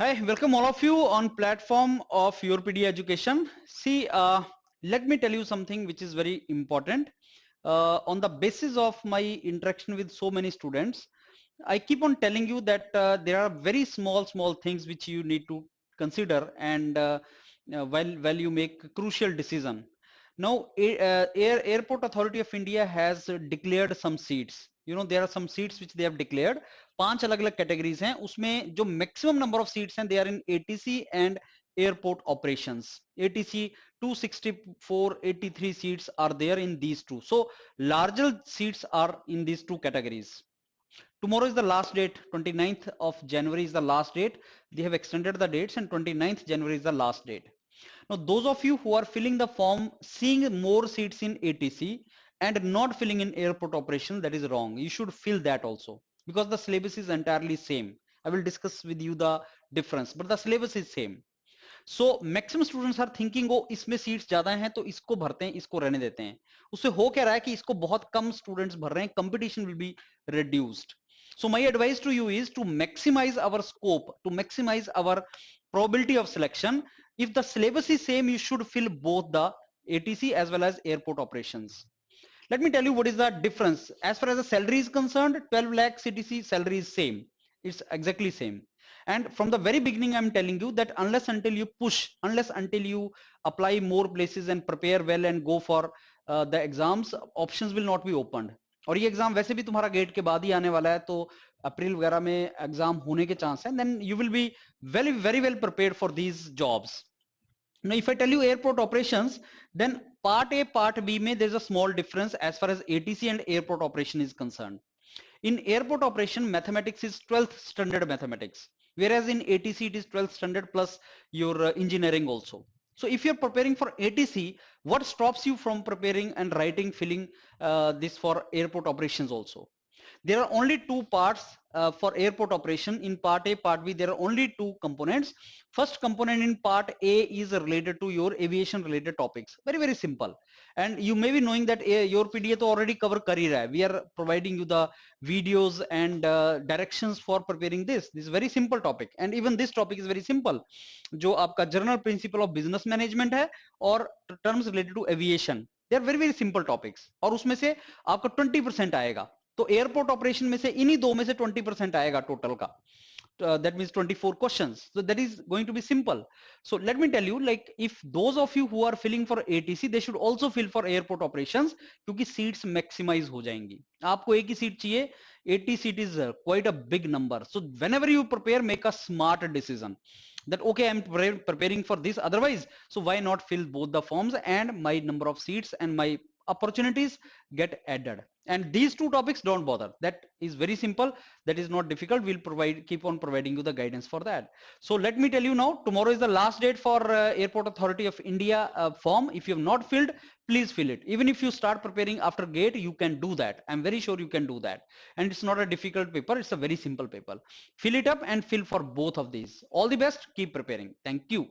Hi, welcome all of you on platform of YourPD Education. See, let me tell you something which is very important. On the basis of my interaction with so many students, I keep on telling you that there are very small things which you need to consider and while you make a crucial decision. Now, Airport Authority of India has declared some seats. You know, there are some seats which they have declared. 5 अलग अलग categories हैं, उसमें जो maximum number of seats हैं, they are in ATC and airport operations. ATC 264, 83 seats are there in these two. So larger seats are in these two categories. Tomorrow is the last date. 29th of January is the last date. They have extended the dates and 29th January is the last date. Now those of you who are filling the form seeing more seats in ATC and not filling in airport operation, that is wrong. You should fill that also because the syllabus is entirely same. I will discuss with you the difference, but the syllabus is same. So maximum students are thinking, वो इसमें seats ज्यादा हैं तो इसको भरते हैं, इसको रहने देते हैं. उससे हो क्या रहा है कि इसको बहुत कम स्टूडेंट्स भर रहे हैं, competition will be reduced. So my advice to you is to maximize our scope, to maximize our probability of selection. If the syllabus is same, you should fill both the ATC as well as airport operations. Let me tell you what is the difference. As far as the salary is concerned, 12 lakh CTC salary is same. It's exactly same. And from the very beginning, I'm telling you that unless until you push, unless until you apply more places and prepare well and go for the exams, options will not be opened. और ये exam वैसे भी तुम्हारा gate के बाद ही आने वाला है, तो अप्रैल वगैरह में एग्जाम होने के चांस है. Then you will be very well prepared for these jobs. Now if I tell you airport operations, then part A, part B में there's a small difference as far as ATC and airport operation is concerned. In airport operation, mathematics is 12th standard mathematics, whereas in ATC it is 12th standard plus your engineering also. So if you're preparing for ATC, what stops you from preparing and writing, filling this for airport operations also? There are only two parts for airport operation. In part A, part B, there are only two components. First component in part A is related to your aviation related topics. Very simple. And you may be knowing that your PDA to already cover kar hi raha hai. We are providing you the videos and directions for preparing this. This is very simple topic. And even this topic is very simple. जो आपका general principle of business management है और terms related to aviation, they are very simple topics. और उसमें से आपका 20% आएगा. तो एयरपोर्ट ऑपरेशन में से इन्हीं दो में से 20% आएगा टोटल का. That means 24 questions. So that is going to be simple. So let me tell you, like if those of you who are filling for ATC, they should also fill for airport operations, क्योंकि seats maximize हो जाएंगी. आपको एक ही seat चाहिए. 80 seat is quite a big number. So whenever you prepare, make a smart decision that okay, I'm preparing for this otherwise, so why not fill both the forms and my number of seats and my opportunities get added. And these two topics, don't bother. That is very simple. That is not difficult. We'll keep on providing you the guidance for that. So let me tell you now, tomorrow is the last date for Airport Authority of India form. If you have not filled, please fill it. Even if you start preparing after gate, you can do that. I'm very sure you can do that. And it's not a difficult paper. It's a very simple paper. Fill it up and fill for both of these. All the best. Keep preparing. Thank you.